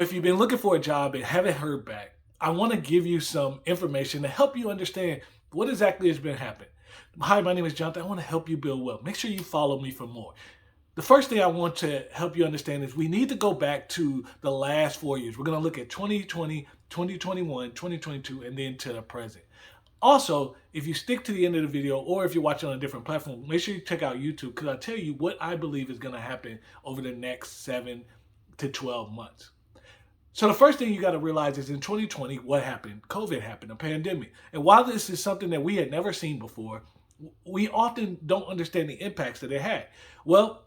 If you've been looking for a job and haven't heard back, I want to give you some information to help you understand what exactly has been happening. Hi, my name is Jonathan. I want to help you build wealth. Make sure you follow me for more. The first thing I want to help you understand is we need to go back to the last 4 years. We're going to look at 2020, 2021, 2022, and then to the present. Also, if you stick to the end of the video or if you're watching on a different platform, make sure you check out YouTube because I'll tell you what I believe is going to happen over the next 7 to 12 months. So the first thing you got to realize is in 2020, what happened? COVID happened, a pandemic. And while this is something that we had never seen before, we often don't understand the impacts that it had. Well,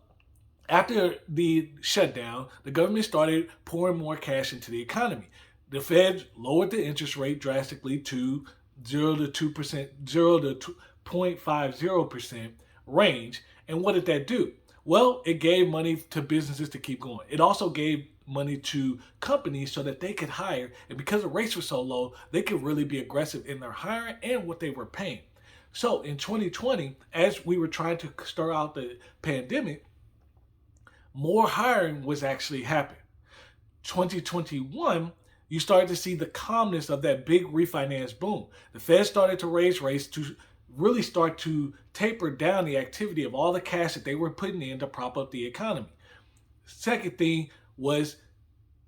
after the shutdown, the government started pouring more cash into the economy. The Fed lowered the interest rate drastically to 0 to 2%, 0 to 0.50% range. And what did that do? Well, it gave money to businesses to keep going. It also gave money to companies so that they could hire. And because the rates were so low, they could really be aggressive in their hiring and what they were paying. So in 2020, as we were trying to start out the pandemic, more hiring was actually happening. 2021, you started to see the calmness of that big refinance boom. The Fed started to raise rates to really start to taper down the activity of all the cash that they were putting in to prop up the economy. Second thing was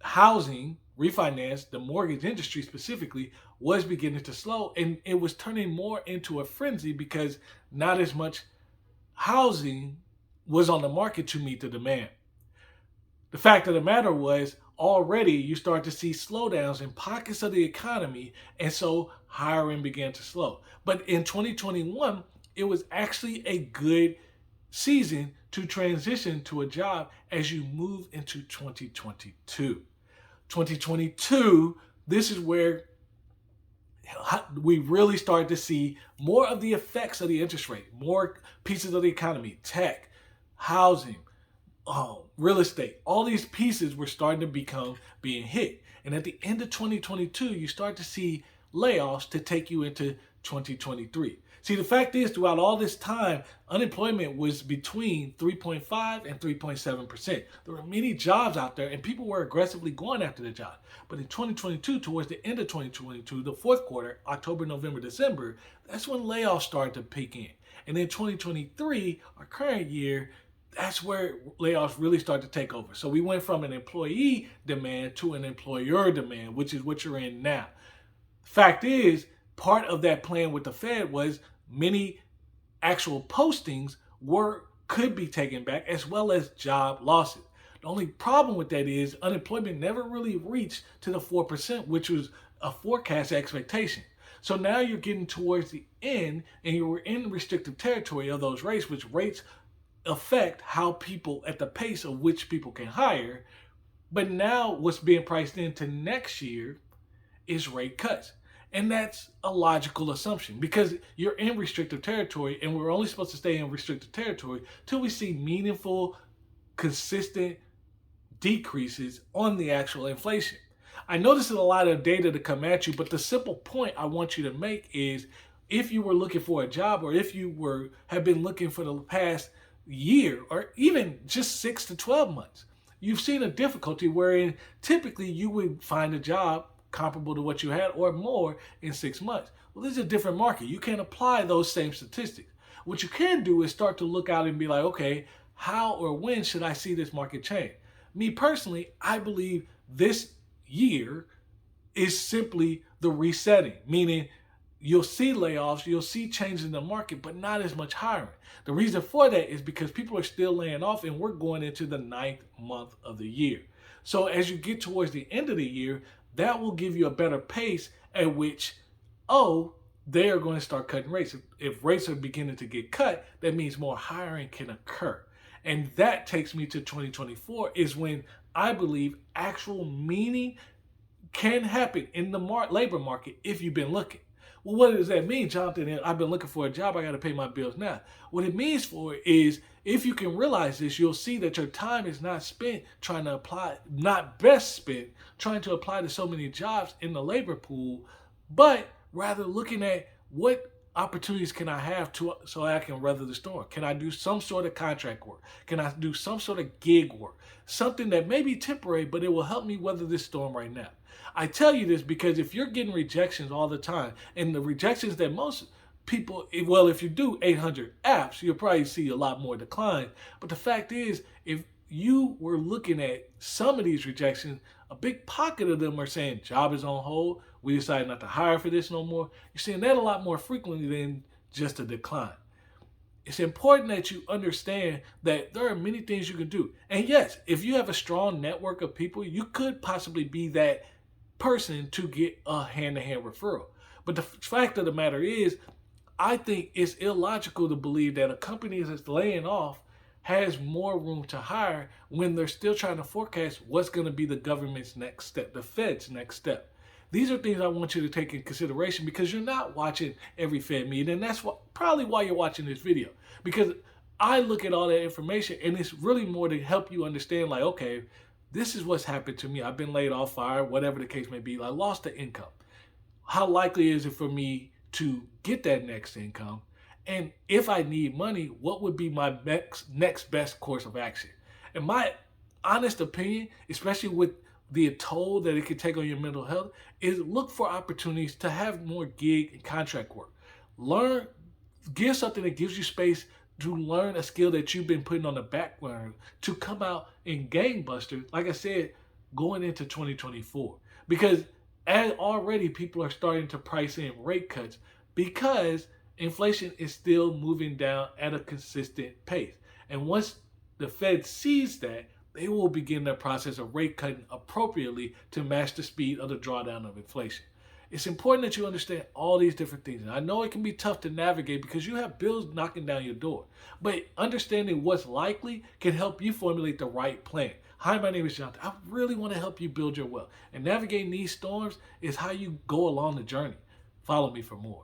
housing, refinance, the mortgage industry specifically was beginning to slow, and it was turning more into a frenzy because not as much housing was on the market to meet the demand. The fact of the matter was already you start to see slowdowns in pockets of the economy, and so hiring began to slow. But in 2021, it was actually a good season to transition to a job as you move into 2022. 2022, this is where we really start to see more of the effects of the interest rate, more pieces of the economy, tech, housing, real estate. All these pieces were starting to being hit. And at the end of 2022, you start to see layoffs to take you into 2023. See, the fact is, throughout all this time, unemployment was between 3.5 and 3.7%. There were many jobs out there, and people were aggressively going after the job. But in 2022, towards the end of 2022, the fourth quarter, October, November, December, that's when layoffs started to peak in. And then 2023, our current year, that's where layoffs really start to take over. So we went from an employee demand to an employer demand, which is what you're in now. Fact is, part of that plan with the Fed was many actual postings could be taken back, as well as job losses. The only problem with that is unemployment never really reached to the 4%, which was a forecast expectation. So now you're getting towards the end and you're in restrictive territory of those rates, which rates affect how people at the pace of which people can hire. But now what's being priced into next year is rate cuts. And that's a logical assumption because you're in restrictive territory and we're only supposed to stay in restrictive territory till we see meaningful, consistent decreases on the actual inflation. I know this is a lot of data to come at you, but the simple point I want you to make is if you were looking for a job or if you have been looking for the past year or even just 6 to 12 months, you've seen a difficulty wherein typically you would find a job comparable to what you had or more in 6 months. Well, this is a different market. You can't apply those same statistics. What you can do is start to look out and be like, okay, how or when should I see this market change? Me personally, I believe this year is simply the resetting, meaning you'll see layoffs, you'll see changes in the market, but not as much hiring. The reason for that is because people are still laying off and we're going into the 9th month of the year. So as you get towards the end of the year, that will give you a better pace at which, they are going to start cutting rates. If rates are beginning to get cut, that means more hiring can occur. And that takes me to 2024 is when I believe actual meaning can happen in the labor market if you've been looking. Well, what does that mean, Jonathan? I've been looking for a job. I got to pay my bills now. What it means for is if you can realize this, you'll see that your time is not spent trying to apply, not best spent trying to apply to so many jobs in the labor pool, but rather looking at what opportunities can I have to so I can weather the storm? Can I do some sort of contract work? Can I do some sort of gig work? Something that may be temporary, but it will help me weather this storm right now. I tell you this because if you're getting rejections all the time, and the rejections that most people, well, if you do 800 apps, you'll probably see a lot more decline. But the fact is, if you were looking at some of these rejections, a big pocket of them are saying job is on hold. We decided not to hire for this no more. You're seeing that a lot more frequently than just a decline. It's important that you understand that there are many things you can do. And yes, if you have a strong network of people, you could possibly be that person to get a hand-to-hand referral. But the fact of the matter is, I think it's illogical to believe that a company that's laying off has more room to hire when they're still trying to forecast what's going to be the government's next step, the Fed's next step. These are things I want you to take in consideration because you're not watching every Fed meeting, and that's probably why you're watching this video. Because I look at all that information, and it's really more to help you understand, like, okay, this is what's happened to me. I've been laid off, fired, whatever the case may be. I lost the income. How likely is it for me to get that next income? And if I need money, what would be my next best course of action? In my honest opinion, especially with the toll that it can take on your mental health, is look for opportunities to have more gig and contract work. Learn, give something that gives you space to learn a skill that you've been putting on the back burner to come out in gangbusters, like I said, going into 2024. Because as already people are starting to price in rate cuts because inflation is still moving down at a consistent pace. And once the Fed sees that, they will begin their process of rate cutting appropriately to match the speed of the drawdown of inflation. It's important that you understand all these different things. And I know it can be tough to navigate because you have bills knocking down your door. But understanding what's likely can help you formulate the right plan. Hi, my name is Jonathan. I really want to help you build your wealth. And navigating these storms is how you go along the journey. Follow me for more.